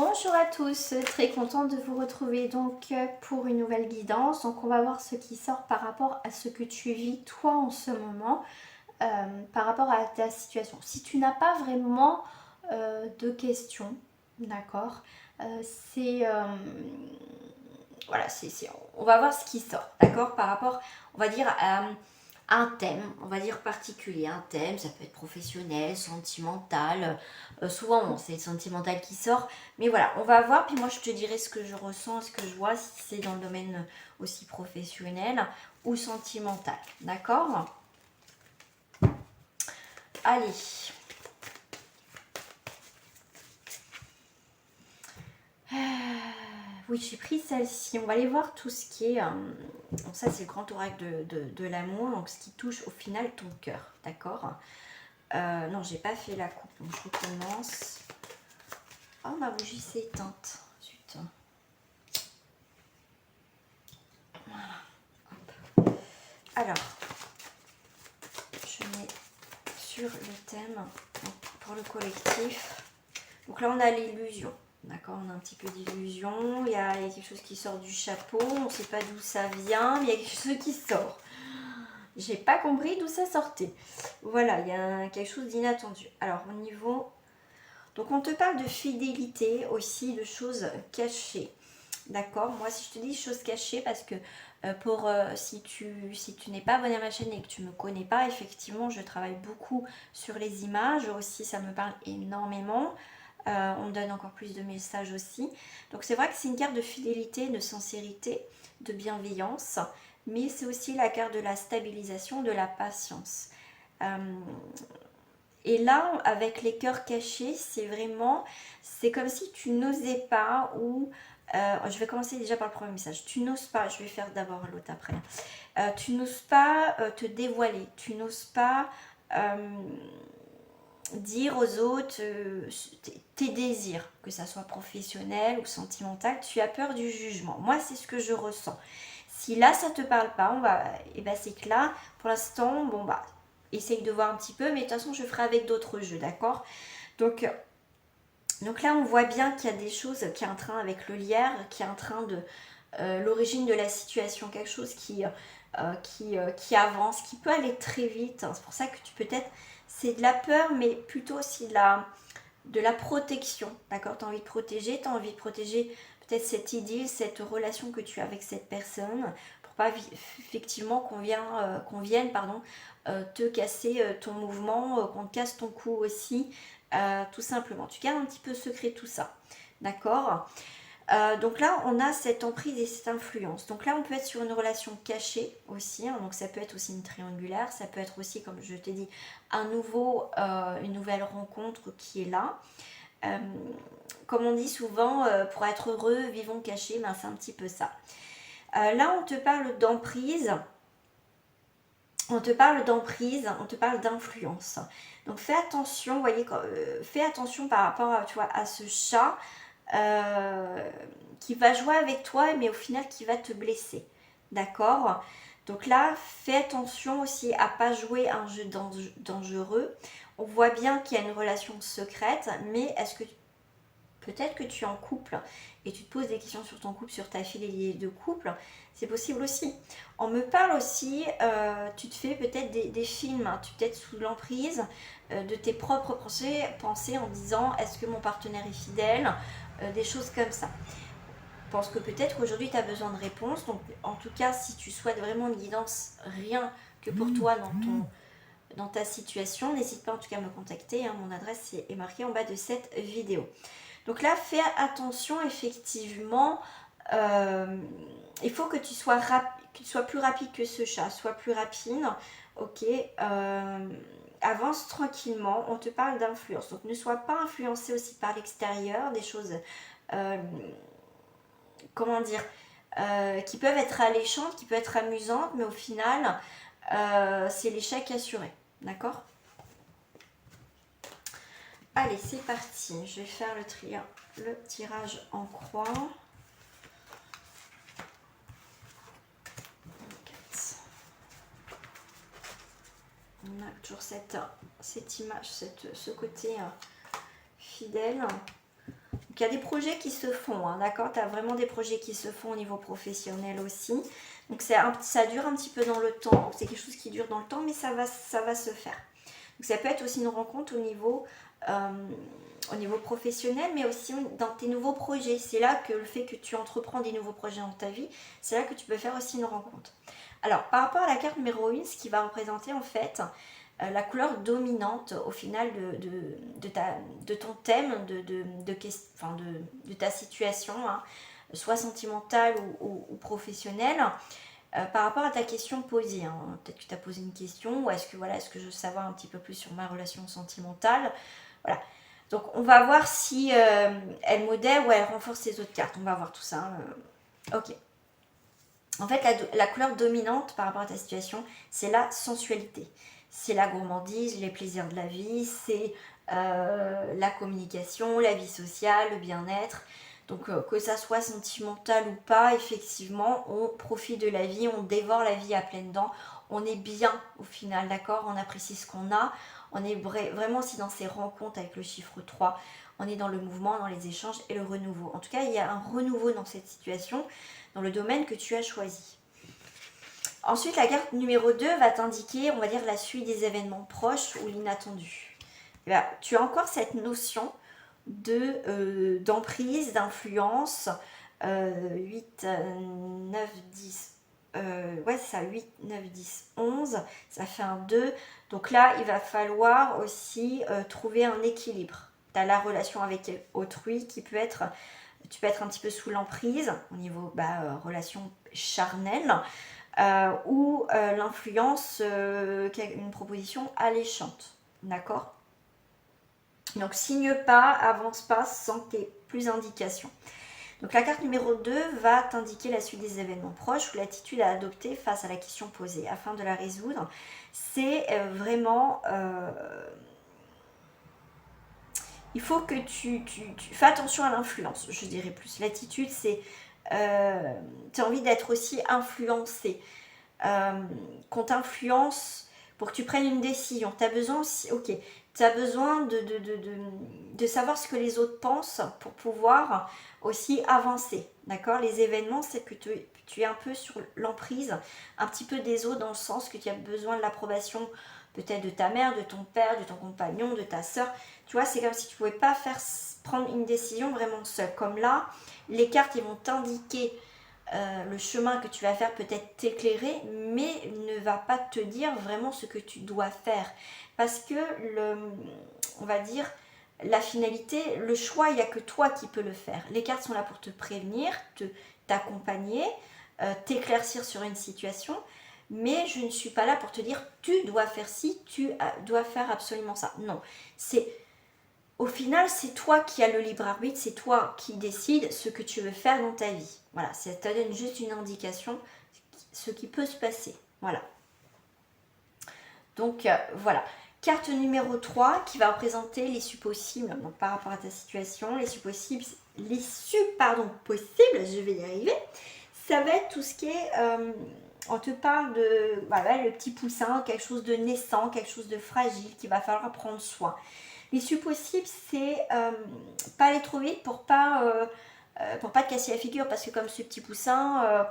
Bonjour à tous, très contente de vous retrouver donc pour une nouvelle guidance. Donc on va voir ce qui sort par rapport à ce que tu vis toi en ce moment, par rapport à ta situation. Si tu n'as pas vraiment de questions, d'accord, c'est voilà, on va voir ce qui sort, d'accord, par rapport, on va dire, à un thème, on va dire particulier, un thème, ça peut être professionnel, sentimental, souvent bon, c'est le sentimental qui sort, mais voilà, on va voir, puis moi je te dirai ce que je ressens, ce que je vois, si c'est dans le domaine aussi professionnel ou sentimental, d'accord? Allez. Oui, j'ai pris celle-ci. On va aller voir tout ce qui est... donc ça, c'est le grand oracle de l'amour. Donc, ce qui touche au final ton cœur. D'accord. Non, j'ai pas fait la coupe. Donc, je recommence. Oh, ma bougie s'est éteinte. Zut. Voilà. Hop. Alors, je mets sur le thème donc, pour le collectif. Donc là, on a l'illusion. D'accord, on a un petit peu d'illusion, il y a quelque chose qui sort du chapeau, on ne sait pas d'où ça vient, mais il y a quelque chose qui sort. J'ai pas compris d'où ça sortait. Voilà, il y a quelque chose d'inattendu. Alors au niveau... Donc on te parle de fidélité aussi, de choses cachées. D'accord, moi si je te dis choses cachées, parce que si tu n'es pas abonné à ma chaîne et que tu ne me connais pas, effectivement je travaille beaucoup sur les images aussi, ça me parle énormément. On me donne encore plus de messages aussi. Donc c'est vrai que c'est une carte de fidélité, de sincérité, de bienveillance, mais c'est aussi la carte de la stabilisation, de la patience. Et là, avec les cœurs cachés, c'est comme si tu n'osais pas ou... je vais commencer déjà par le premier message. Tu n'oses pas, je vais faire d'abord l'autre après. Tu n'oses pas te dévoiler, tu n'oses pas... dire aux autres tes désirs, que ça soit professionnel ou sentimental, tu as peur du jugement. Moi, c'est ce que je ressens. Si là, ça te parle pas, et ben c'est que là, pour l'instant, bon bah, essaye de voir un petit peu, mais de toute façon, je ferai avec d'autres jeux, d'accord? Donc là, on voit bien qu'il y a des choses qui est en train avec le lierre, qui est en train de l'origine de la situation, quelque chose qui avance, qui peut aller très vite. C'est pour ça que peut-être c'est de la peur, mais plutôt aussi de la protection. D'accord, tu as envie de protéger peut-être cette idylle, cette relation que tu as avec cette personne, pour pas effectivement qu'on vienne te casser ton mouvement, qu'on te casse ton cou aussi, tout simplement. Tu gardes un petit peu secret tout ça. D'accord. Donc là, on a cette emprise et cette influence. Donc là, on peut être sur une relation cachée aussi. Hein, donc ça peut être aussi une triangulaire. Ça peut être aussi, comme je t'ai dit, une nouvelle rencontre qui est là. Comme on dit souvent, pour être heureux, vivons cachés. Ben, c'est un petit peu ça. Là, on te parle d'emprise. On te parle d'influence. Donc fais attention, vous voyez, fais attention par rapport à ce chat. Qui va jouer avec toi, mais au final qui va te blesser. D'accord? Donc là, fais attention aussi à pas jouer un jeu dangereux. On voit bien qu'il y a une relation secrète, mais est-ce que peut-être que tu es en couple et tu te poses des questions sur ton couple, sur ta fidélité de couple, c'est possible aussi. On me parle aussi, tu te fais peut-être des films, hein, tu es peut-être sous l'emprise de tes propres pensées en disant est-ce que mon partenaire est fidèle, des choses comme ça. Je pense que peut-être qu'aujourd'hui tu as besoin de réponses, donc en tout cas si tu souhaites vraiment une guidance rien que pour toi dans ta situation, n'hésite pas en tout cas à me contacter, hein, mon adresse est marquée en bas de cette vidéo. Donc là, fais attention, effectivement, il faut que tu sois plus rapide que ce chat, sois plus rapide, ok, avance tranquillement, on te parle d'influence, donc ne sois pas influencé aussi par l'extérieur, des choses, comment dire, qui peuvent être alléchantes, qui peuvent être amusantes, mais au final, c'est l'échec assuré, d'accord? Allez, c'est parti. Je vais faire le tirage en croix. 4. On a toujours cette image, ce côté fidèle. Donc il y a des projets qui se font, hein, d'accord? Tu as vraiment des projets qui se font au niveau professionnel aussi. Donc ça dure un petit peu dans le temps, c'est quelque chose qui dure dans le temps, mais ça va se faire. Donc ça peut être aussi une rencontre au niveau professionnel, mais aussi dans tes nouveaux projets. C'est là que le fait que tu entreprends des nouveaux projets dans ta vie, c'est là que tu peux faire aussi une rencontre. Alors, par rapport à la carte numéro 1, ce qui va représenter en fait la couleur dominante au final de ton thème, de ta situation, hein, soit sentimentale ou professionnelle. Par rapport à ta question posée, hein, peut-être que tu as posé une question, ou est-ce que je veux savoir un petit peu plus sur ma relation sentimentale. Voilà. Donc on va voir si elle modère ou elle renforce les autres cartes. On va voir tout ça. Ok. En fait, la couleur dominante par rapport à ta situation, c'est la sensualité. C'est la gourmandise, les plaisirs de la vie, c'est la communication, la vie sociale, le bien-être. Donc que ça soit sentimental ou pas, effectivement, on profite de la vie, on dévore la vie à pleines dents, on est bien au final, d'accord? On apprécie ce qu'on a, on est vraiment aussi dans ces rencontres avec le chiffre 3, on est dans le mouvement, dans les échanges et le renouveau. En tout cas, il y a un renouveau dans cette situation, dans le domaine que tu as choisi. Ensuite, la carte numéro 2 va t'indiquer, on va dire, la suite des événements proches ou l'inattendu. Tu as encore cette notion d'emprise, d'influence, 8, 9, 10, ouais c'est ça, 8, 9, 10, 11, ça fait un 2, donc là il va falloir aussi trouver un équilibre. Tu as la relation avec autrui qui peut être, tu peux être un petit peu sous l'emprise au niveau relation charnelle, ou l'influence, une proposition alléchante, d'accord? Donc signe pas, avance pas sans que tu aies plus d'indications. Donc la carte numéro 2 va t'indiquer la suite des événements proches ou l'attitude à adopter face à la question posée. Afin de la résoudre, c'est vraiment... il faut que tu fais attention à l'influence, je dirais plus. L'attitude, c'est... tu as envie d'être aussi influencé. Qu'on t'influence pour que tu prennes une décision. Tu as besoin aussi... Ok, tu as besoin de savoir ce que les autres pensent pour pouvoir aussi avancer. D'accord? Les événements, c'est que tu es un peu sur l'emprise, un petit peu des autres, dans le sens que tu as besoin de l'approbation peut-être de ta mère, de ton père, de ton compagnon, de ta soeur. Tu vois, c'est comme si tu ne pouvais pas prendre une décision vraiment seule. Comme là, les cartes, ils vont t'indiquer le chemin que tu vas faire, peut-être t'éclairer, mais ne va pas te dire vraiment ce que tu dois faire. Parce que, on va dire, la finalité, le choix, il n'y a que toi qui peux le faire. Les cartes sont là pour te prévenir, t'accompagner, t'éclaircir sur une situation, mais je ne suis pas là pour te dire tu dois faire ci, tu dois faire absolument ça. Non, au final, c'est toi qui as le libre arbitre, c'est toi qui décides ce que tu veux faire dans ta vie. Voilà, ça te donne juste une indication, ce qui peut se passer. Voilà. Donc, voilà. Carte numéro 3 qui va représenter l'issue possible, donc par rapport à ta situation, l'issue possible, je vais y arriver. Ça va être tout ce qui est, on te parle de, voilà, le petit poussin, quelque chose de naissant, quelque chose de fragile qu'il va falloir prendre soin. L'issue possible, c'est pas aller trop vite pour pas te casser la figure, parce que comme ce petit poussin,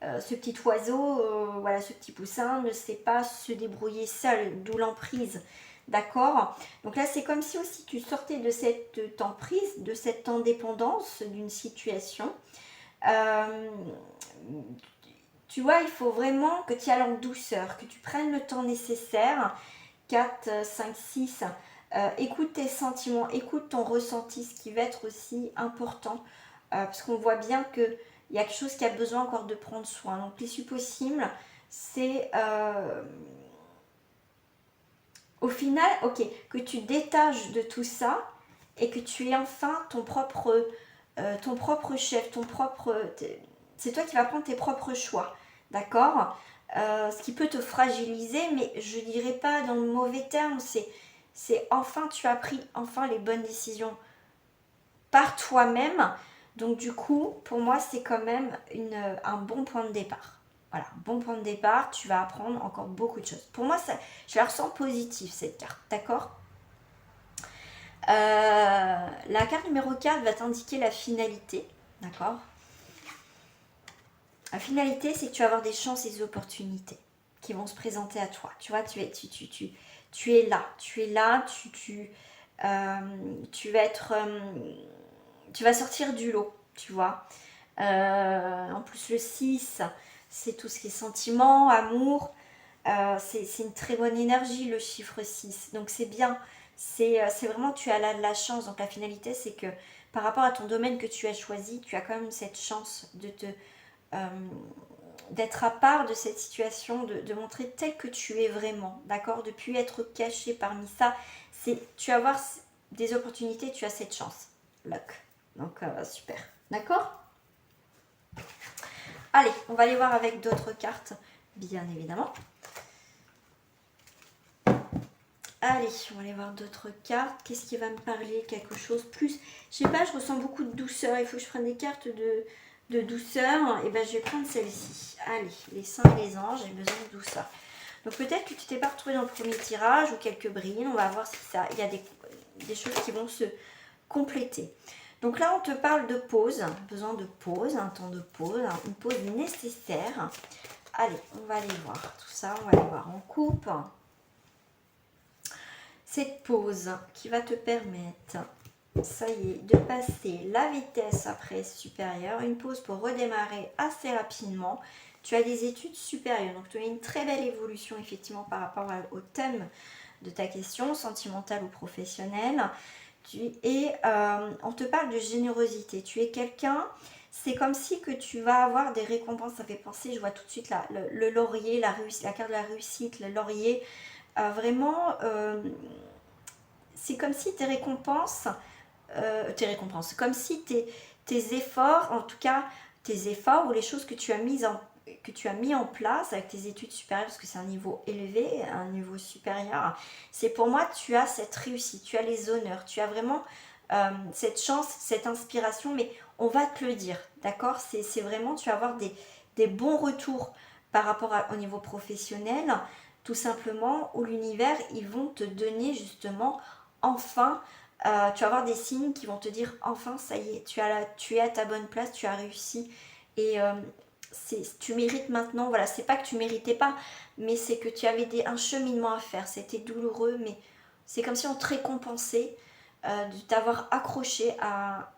ce petit oiseau, voilà, ce petit poussin ne sait pas se débrouiller seul, d'où l'emprise. D'accord? Donc là, c'est comme si aussi tu sortais de cette emprise, de cette indépendance d'une situation. Tu vois, il faut vraiment que tu ailles en douceur, que tu prennes le temps nécessaire. 4, 5, 6. Écoute tes sentiments, écoute ton ressenti, ce qui va être aussi important, parce qu'on voit bien qu'il y a quelque chose qui a besoin encore de prendre soin. Donc l'issue possible, c'est au final, ok, que tu détaches de tout ça et que tu aies enfin ton propre chef, c'est toi qui vas prendre tes propres choix, d'accord? Ce qui peut te fragiliser, mais je dirais pas dans le mauvais terme, c'est enfin tu as pris enfin les bonnes décisions par toi-même. Donc du coup, pour moi, c'est quand même un bon point de départ. Voilà, un bon point de départ, tu vas apprendre encore beaucoup de choses. Pour moi, je la ressens positive, cette carte, d'accord? La carte numéro 4 va t'indiquer la finalité, d'accord? La finalité, c'est que tu vas avoir des chances et des opportunités qui vont se présenter à toi. Tu vois, tu es là. Tu es là, tu vas être... tu vas sortir du lot, tu vois. En plus, le 6, c'est tout ce qui est sentiment, amour. C'est une très bonne énergie, le chiffre 6. Donc, c'est bien. C'est vraiment, tu as de la chance. Donc, la finalité, c'est que par rapport à ton domaine que tu as choisi, tu as quand même cette chance euh, d'être à part de cette situation, de montrer tel que tu es vraiment, d'accord? De plus être caché parmi ça. Tu vas avoir des opportunités, tu as cette chance. Luck. Donc, super. D'accord? Allez, on va aller voir avec d'autres cartes, bien évidemment. Allez, on va aller voir d'autres cartes. Qu'est-ce qui va me parler? Quelque chose plus... Je sais pas, je ressens beaucoup de douceur. Il faut que je prenne des cartes de douceur. Et ben, je vais prendre celle-ci. Allez, les saints et les anges, j'ai besoin de douceur. Donc peut-être que tu t'es pas retrouvé dans le premier tirage ou quelques brines. On va voir si ça... Il y a des choses qui vont se compléter. Donc là, on te parle de pause. Besoin de pause, un temps de pause. Une pause nécessaire. Allez, on va aller voir tout ça. On va aller voir en coupe. Cette pause qui va te permettre, ça y est, de passer la vitesse à presse supérieure, une pause pour redémarrer assez rapidement. Tu as des études supérieures, donc tu as une très belle évolution effectivement par rapport au thème de ta question, sentimentale ou professionnelle. On te parle de générosité, tu es quelqu'un, c'est comme si que tu vas avoir des récompenses, ça fait penser, je vois tout de suite là, le laurier, la carte de la réussite, le laurier, vraiment... c'est comme si tes récompenses, comme si tes efforts, en tout cas tes efforts ou les choses que tu as mis en place avec tes études supérieures, parce que c'est un niveau élevé, un niveau supérieur, c'est pour moi, tu as cette réussite, tu as les honneurs, tu as vraiment cette chance, cette inspiration, mais on va te le dire, d'accord? C'est vraiment, tu vas avoir des bons retours par rapport au niveau professionnel, tout simplement, où l'univers, ils vont te donner justement enfin, tu vas avoir des signes qui vont te dire enfin ça y est, tu es à ta bonne place, tu as réussi et tu mérites maintenant. Voilà, c'est pas que tu méritais pas, mais c'est que tu avais un cheminement à faire, c'était douloureux, mais c'est comme si on te récompensait de t'avoir accroché à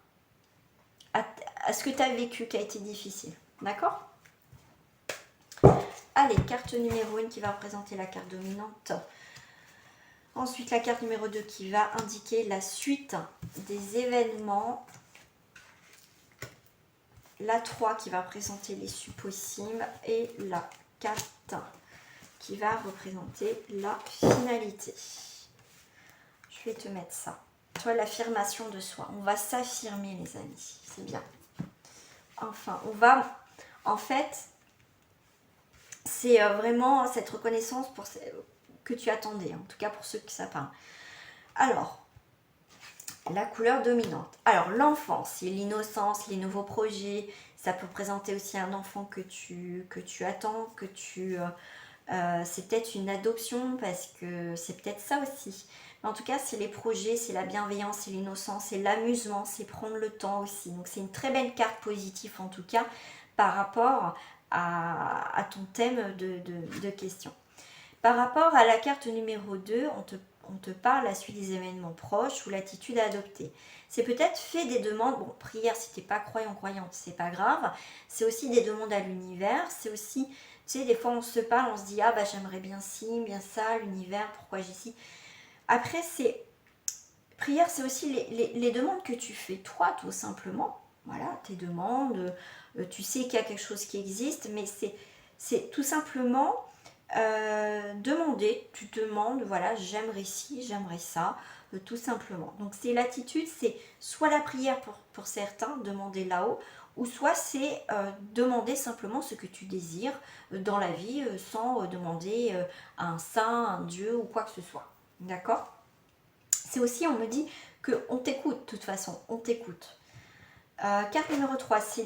ce que tu as vécu qui a été difficile. D'accord? Allez, carte numéro 1 qui va représenter la carte dominante. Ensuite, la carte numéro 2 qui va indiquer la suite des événements. La 3 qui va représenter les supposibles. Et la 4 qui va représenter la finalité. Je vais te mettre ça. Toi, l'affirmation de soi. On va s'affirmer, les amis. C'est bien. Enfin, on va... En fait, c'est vraiment cette reconnaissance que tu attendais. En tout cas, pour ceux qui ça parle. Alors, la couleur dominante. Alors, l'enfance, c'est l'innocence, les nouveaux projets. Ça peut représenter aussi un enfant que tu attends, c'est peut-être une adoption parce que c'est peut-être ça aussi. Mais en tout cas, c'est les projets, c'est la bienveillance, c'est l'innocence, c'est l'amusement, c'est prendre le temps aussi. Donc, c'est une très belle carte positive en tout cas par rapport à ton thème de question. Par rapport à la carte numéro 2, on te parle la suite des événements proches ou l'attitude à adopter. C'est peut-être fait des demandes, bon, prière si tu n'es pas croyante, c'est pas grave. C'est aussi des demandes à l'univers, c'est aussi, tu sais, des fois on se parle, on se dit, ah bah j'aimerais bien ci, bien ça, l'univers, pourquoi j'ai ci. Après, prière, c'est aussi les demandes que tu fais, toi, tout simplement. Voilà, tes demandes, tu sais qu'il y a quelque chose qui existe, mais c'est tout simplement demander, tu demandes, voilà, j'aimerais ci, j'aimerais ça, tout simplement. Donc c'est l'attitude, c'est soit la prière pour certains, demander là-haut, ou soit c'est demander simplement ce que tu désires dans la vie sans demander à un saint, un dieu ou quoi que ce soit. D'accord? C'est aussi, on me dit qu'on t'écoute, de toute façon, on t'écoute. Carte numéro 3, c'est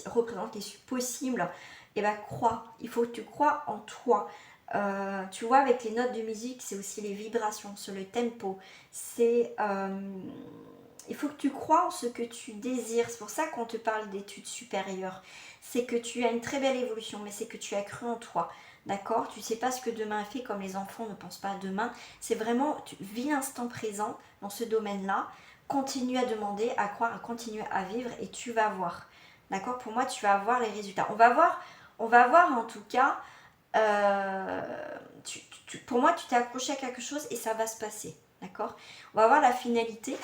représente les possibles. Et bien, crois, il faut que tu crois en toi. Tu vois, avec les notes de musique, c'est aussi les vibrations, sur le tempo. C'est... il faut que tu crois en ce que tu désires. C'est pour ça qu'on te parle d'études supérieures. C'est que tu as une très belle évolution, mais c'est que tu as cru en toi. D'accord? Tu ne sais pas ce que demain fait, comme les enfants ne pensent pas à demain. C'est vraiment, tu vis l'instant présent dans ce domaine-là. Continue à demander, à croire, à continuer à vivre et tu vas voir. D'accord? Pour moi, tu vas voir les résultats. On va voir en tout cas. Pour moi, tu t'es accroché à quelque chose et ça va se passer. D'accord? On va voir la finalité.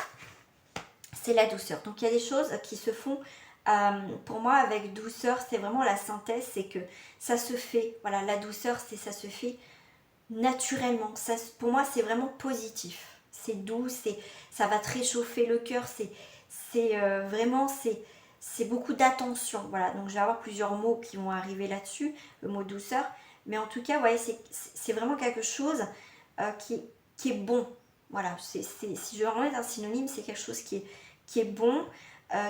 C'est la douceur. Donc, il y a des choses qui se font, pour moi, avec douceur. C'est vraiment la synthèse. C'est que ça se fait. Voilà, la douceur, ça se fait naturellement. Ça, pour moi, c'est vraiment positif. C'est doux. Ça va te réchauffer le cœur. Vraiment, c'est beaucoup d'attention. Voilà, donc je vais avoir plusieurs mots qui vont arriver là-dessus. Le mot douceur. Mais en tout cas, ouais, c'est vraiment quelque chose qui est bon. Voilà, si je veux remettre un synonyme, c'est quelque chose qui est bon,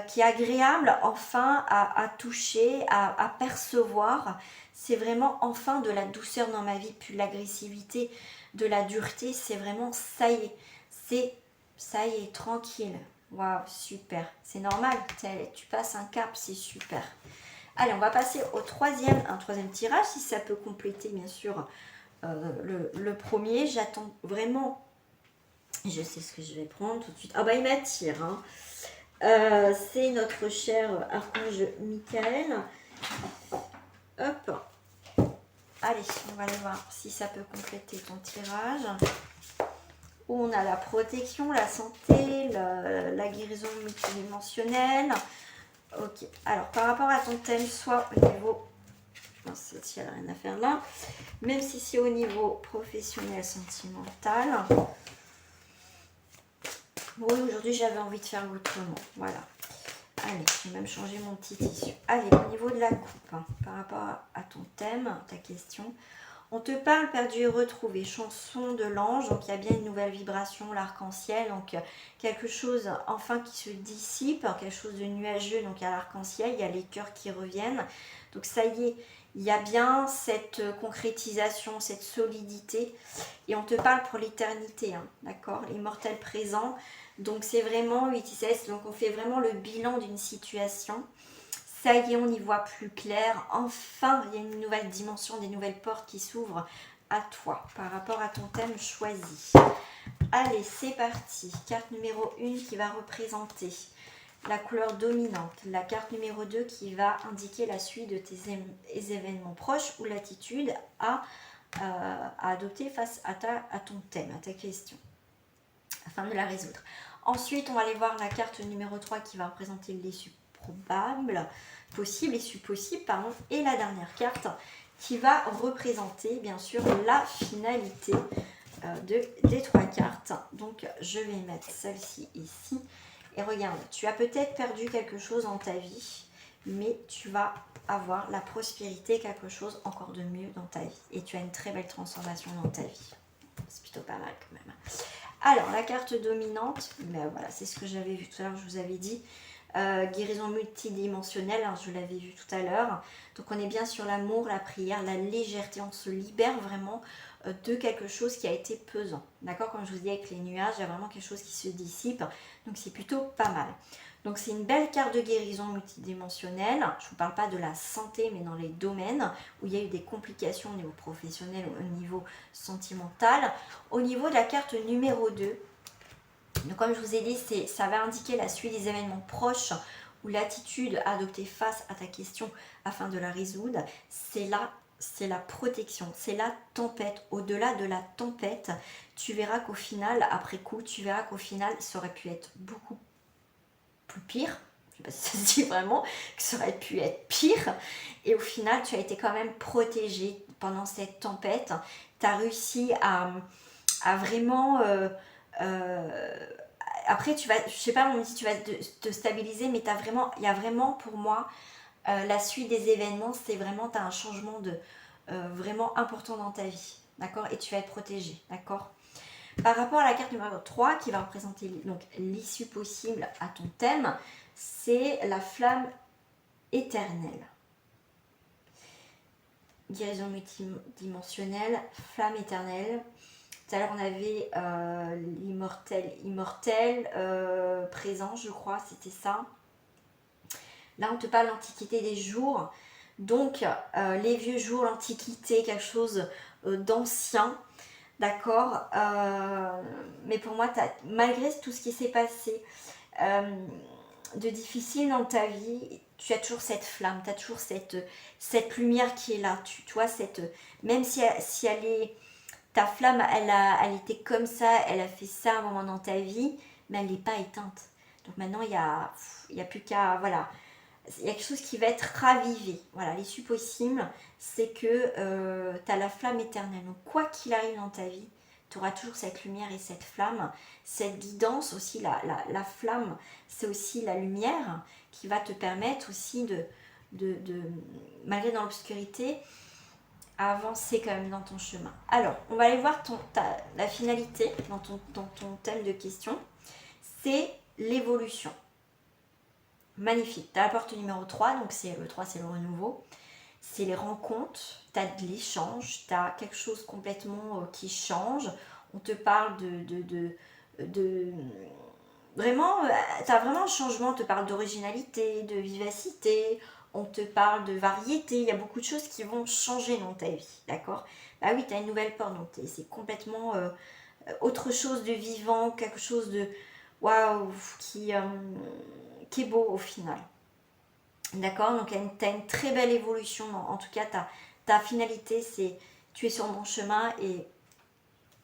qui est agréable, enfin, à toucher, à percevoir. C'est vraiment enfin de la douceur dans ma vie, plus de l'agressivité, de la dureté. C'est vraiment, ça y est, ça y est, tranquille. Waouh, super. C'est normal, tu passes un cap, c'est super. Allez, on va passer un troisième tirage, si ça peut compléter bien sûr le premier. J'attends vraiment, je sais ce que je vais prendre tout de suite. Ah bah il m'attire, hein. C'est notre cher archange Michael. Hop. Allez, on va aller voir si ça peut compléter ton tirage. Où on a la protection, la santé, la guérison multidimensionnelle. Ok, alors par rapport à ton thème, soit au niveau... Non, celle-ci, elle n'a rien à faire là. Même si c'est au niveau professionnel, sentimental. Bon, aujourd'hui, j'avais envie de faire autrement. Voilà. Allez, je vais même changer mon petit tissu. Allez, au niveau de la coupe, hein, par rapport à ton thème, ta question, on te parle perdu et retrouvé, chanson de l'ange, donc il y a bien une nouvelle vibration, l'arc-en-ciel, donc quelque chose enfin qui se dissipe, quelque chose de nuageux, donc il y a l'arc-en-ciel, il y a les cœurs qui reviennent, donc ça y est, il y a bien cette concrétisation, cette solidité, et on te parle pour l'éternité, hein, d'accord, l'immortel présent, donc c'est vraiment 8-16, donc on fait vraiment le bilan d'une situation. Ça y est, on y voit plus clair. Enfin, il y a une nouvelle dimension, des nouvelles portes qui s'ouvrent à toi par rapport à ton thème choisi. Allez, c'est parti. Carte numéro 1 qui va représenter la couleur dominante. La carte numéro 2 qui va indiquer la suite de tes événements proches ou l'attitude à adopter face à ton thème, à ta question, afin de la résoudre. Ensuite, on va aller voir la carte numéro 3 qui va représenter l'issue probable, issue possible, pardon, et la dernière carte qui va représenter bien sûr la finalité des 3 cartes. Donc je vais mettre celle-ci ici et regarde, tu as peut-être perdu quelque chose dans ta vie, mais tu vas avoir la prospérité, quelque chose encore de mieux dans ta vie, et tu as une très belle transformation dans ta vie. C'est plutôt pas mal quand même. Alors la carte dominante, ben voilà, c'est ce que j'avais vu tout à l'heure, je vous avais dit. Guérison multidimensionnelle, hein, je l'avais vu tout à l'heure. Donc on est bien sur l'amour, la prière, la légèreté, on se libère vraiment de quelque chose qui a été pesant. D'accord, comme je vous dis avec les nuages, il y a vraiment quelque chose qui se dissipe, donc c'est plutôt pas mal. Donc c'est une belle carte de guérison multidimensionnelle. Je ne vous parle pas de la santé, mais dans les domaines où il y a eu des complications au niveau professionnel, au niveau sentimental. Au niveau de la carte numéro 2, donc comme je vous ai dit, ça va indiquer la suite des événements proches ou l'attitude à adopter face à ta question afin de la résoudre. C'est la protection, c'est la tempête. Au-delà de la tempête, tu verras qu'au final, après coup, ça aurait pu être beaucoup plus pire. Je ne sais pas si ça se dit vraiment, que ça aurait pu être pire. Et au final, tu as été quand même protégé pendant cette tempête. Tu as réussi à vraiment... après, je sais pas, on me dit tu vas te stabiliser, mais il y a vraiment pour moi la suite des événements, c'est vraiment, tu as un changement vraiment important dans ta vie, d'accord, et tu vas être protégé, d'accord. Par rapport à la carte numéro 3 qui va représenter donc l'issue possible à ton thème, c'est la flamme éternelle. guérison multidimensionnelle, flamme éternelle. Tout à l'heure, on avait immortel, présent, je crois, c'était ça. Là, on te parle de l'antiquité des jours. Donc, les vieux jours, l'antiquité, quelque chose d'ancien. D'accord. Mais pour moi, malgré tout ce qui s'est passé de difficile dans ta vie, tu as toujours cette flamme, tu as toujours cette lumière qui est là. Tu vois, même si elle est, ta flamme, elle était comme ça, elle a fait ça à un moment dans ta vie, mais elle n'est pas éteinte. Donc maintenant, il y a plus qu'à, voilà, il y a quelque chose qui va être ravivé. Voilà, l'issue possible, c'est que tu as la flamme éternelle. Donc, quoi qu'il arrive dans ta vie, tu auras toujours cette lumière et cette flamme, cette guidance aussi. La flamme, c'est aussi la lumière qui va te permettre aussi malgré dans l'obscurité, à avancer quand même dans ton chemin. Alors, on va aller voir la finalité dans ton thème de question. C'est l'évolution. Magnifique. Tu as la porte numéro 3, donc le 3, c'est le renouveau. C'est les rencontres, tu as de l'échange, tu as quelque chose complètement qui change. On te parle vraiment, tu as vraiment un changement, on te parle d'originalité, de vivacité, on te parle de variété. Il y a beaucoup de choses qui vont changer dans ta vie, d'accord? Bah oui, tu as une nouvelle porte, donc c'est complètement autre chose de vivant, quelque chose de waouh, qui est beau au final. D'accord? Donc tu as une très belle évolution. En tout cas, ta finalité, c'est tu es sur mon chemin et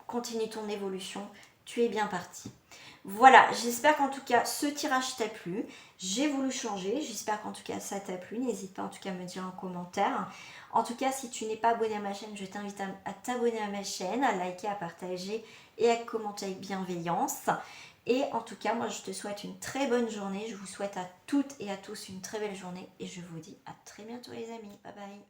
continue ton évolution. Tu es bien parti. Voilà, j'espère qu'en tout cas ce tirage t'a plu. J'ai voulu changer, j'espère qu'en tout cas ça t'a plu. N'hésite pas en tout cas à me dire en commentaire. En tout cas, si tu n'es pas abonné à ma chaîne, je t'invite à t'abonner à ma chaîne, à liker, à partager et à commenter avec bienveillance. Et en tout cas, moi je te souhaite une très bonne journée. Je vous souhaite à toutes et à tous une très belle journée. Et je vous dis à très bientôt les amis. Bye bye.